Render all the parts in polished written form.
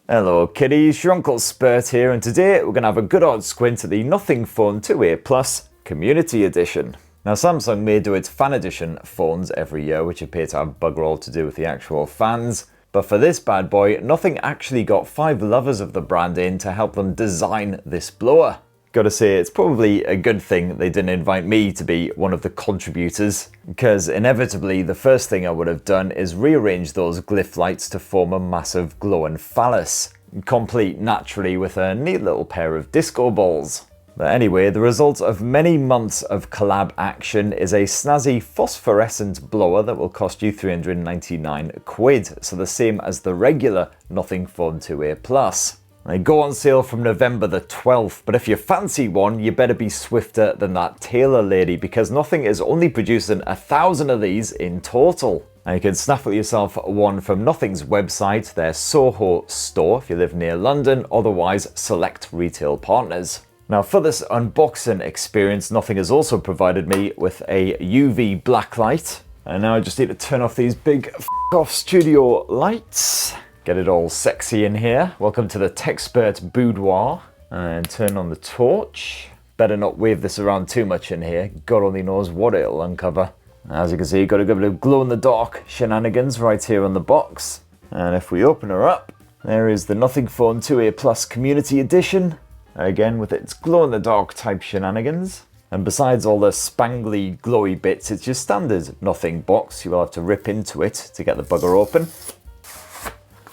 Hello kiddies, your Uncle Spurt here, and today we're going to have a good old squint at the Nothing Phone 2A Plus Community Edition. Now Samsung may do its fan edition phones every year, which appear to have bugger all to do with the actual fans, but for this bad boy, Nothing actually got 5 lovers of the brand in to help them design this blower. Gotta say, it's probably a good thing they didn't invite me to be one of the contributors, because inevitably the first thing I would have done is rearrange those glyph lights to form a massive glowing phallus, complete naturally with a neat little pair of disco balls. But anyway, the result of many months of collab action is a snazzy phosphorescent blower that will cost you 399 quid, so the same as the regular Nothing Phone 2A Plus. They go on sale from November the 12th, but if you fancy one, you better be swifter than that tailor lady, because Nothing is only producing 1,000 of these in total. Now you can snaffle yourself one from Nothing's website, their Soho store if you live near London, otherwise select retail partners. Now for this unboxing experience, Nothing has also provided me with a UV blacklight, and now I just need to turn off these big f*** studio lights. Get it all sexy in here. Welcome to the Techspert boudoir. And turn on the torch. Better not wave this around too much in here. God only knows what it'll uncover. As you can see, got a good bit of glow-in-the-dark shenanigans right here on the box. And if we open her up, there is the Nothing Phone 2A Plus Community Edition. Again, with its glow-in-the-dark type shenanigans. And besides all the spangly, glowy bits, it's your standard Nothing box. You will have to rip into it to get the bugger open.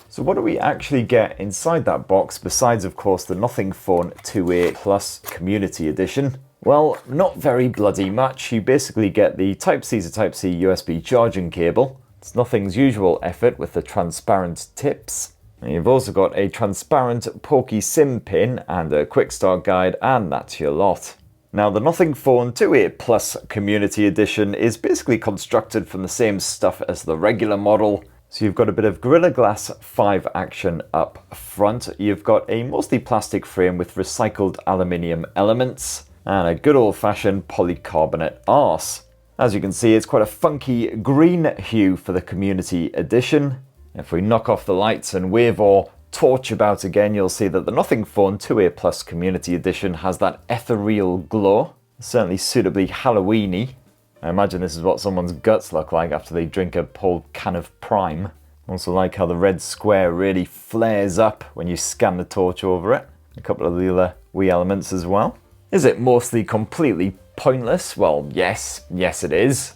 So what do we actually get inside that box, besides of course the Nothing Phone 2A Plus Community Edition? Well, not very bloody much. You basically get the Type-C to Type-C USB charging cable. It's Nothing's usual effort with the transparent tips. And you've also got a transparent pokey SIM pin and a quick start guide, and that's your lot. Now the Nothing Phone 2A Plus Community Edition is basically constructed from the same stuff as the regular model. So you've got a bit of Gorilla Glass 5 action up front, you've got a mostly plastic frame with recycled aluminium elements, and a good old-fashioned polycarbonate arse. As you can see, it's quite a funky green hue for the Community Edition. If we knock off the lights and wave or torch about again, you'll see that the Nothing Phone 2A Plus Community Edition has that ethereal glow, certainly suitably Halloween-y. I imagine this is what someone's guts look like after they drink a whole can of Prime. Also like how the red square really flares up when you scan the torch over it. A couple of the other wee elements as well. Is it mostly completely pointless? Well, yes it is.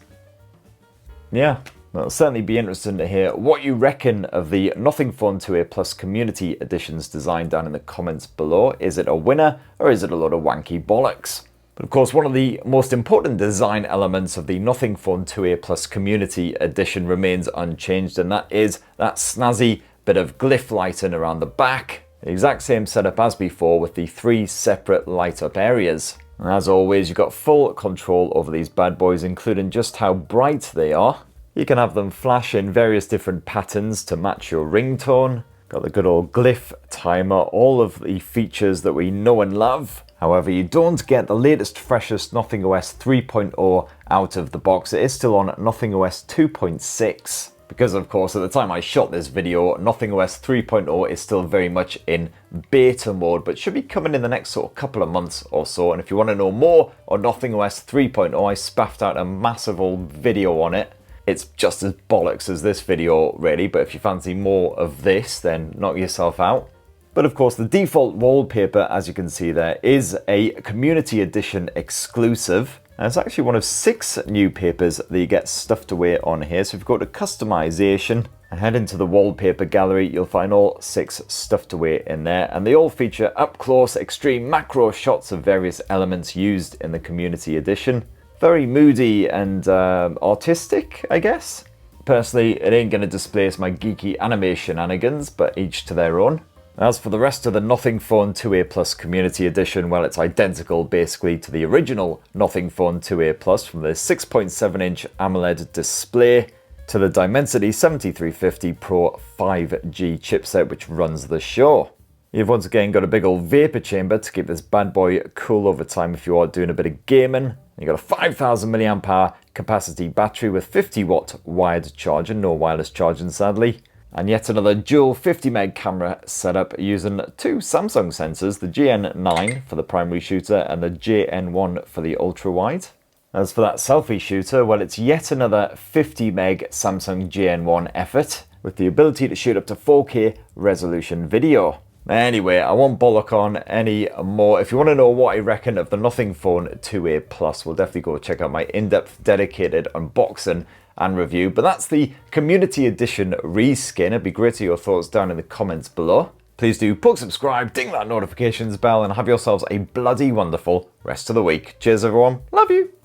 Yeah, well, it'll certainly be interesting to hear what you reckon of the Nothing Phone 2A Plus Community Edition's design down in the comments below. Is it a winner, or is it a load of wanky bollocks? But of course, one of the most important design elements of the Nothing Phone 2A Plus Community Edition remains unchanged, and that is that snazzy bit of glyph lighting around the back. The exact same setup as before with the 3 separate light up areas. And as always, you've got full control over these bad boys, including just how bright they are. You can have them flash in various different patterns to match your ringtone. Got the good old glyph timer, all of the features that we know and love. However, you don't get the latest, freshest Nothing OS 3.0 out of the box. It is still on Nothing OS 2.6. Because of course, at the time I shot this video, Nothing OS 3.0 is still very much in beta mode, but should be coming in the next sort of couple of months or so. And if you want to know more on Nothing OS 3.0, I spaffed out a massive old video on it. It's just as bollocks as this video, really, but if you fancy more of this, then knock yourself out. But of course, the default wallpaper, as you can see there, is a Community Edition exclusive. And it's actually one of 6 new papers that you get stuffed away on here. So if you go to customization and head into the wallpaper gallery, you'll find all 6 stuffed away in there. And they all feature up-close, extreme macro shots of various elements used in the Community Edition. Very moody and artistic, I guess. Personally, it ain't going to displace my geeky anime shenanigans, but each to their own. As for the rest of the Nothing Phone 2A Plus Community Edition, well, it's identical basically to the original Nothing Phone 2A Plus, from the 6.7-inch AMOLED display to the Dimensity 7350 Pro 5G chipset which runs the show. You've once again got a big old vapor chamber to keep this bad boy cool over time if you are doing a bit of gaming. You've got a 5000 mAh capacity battery with 50 watt wired charging, no wireless charging sadly. And yet another dual 50 meg camera setup using two Samsung sensors, the GN9 for the primary shooter and the JN1 for the ultra wide. As for that selfie shooter, well, it's yet another 50 meg Samsung GN1 effort with the ability to shoot up to 4K resolution video. Anyway, I won't bollock on any more. If you want to know what I reckon of the Nothing Phone 2A Plus, we'll definitely go check out my in-depth dedicated unboxing and review. But that's the Community Edition reskin. It'd be great to hear your thoughts down in the comments below. Please do plug subscribe, ding that notifications bell, and have yourselves a bloody wonderful rest of the week. Cheers everyone, love you!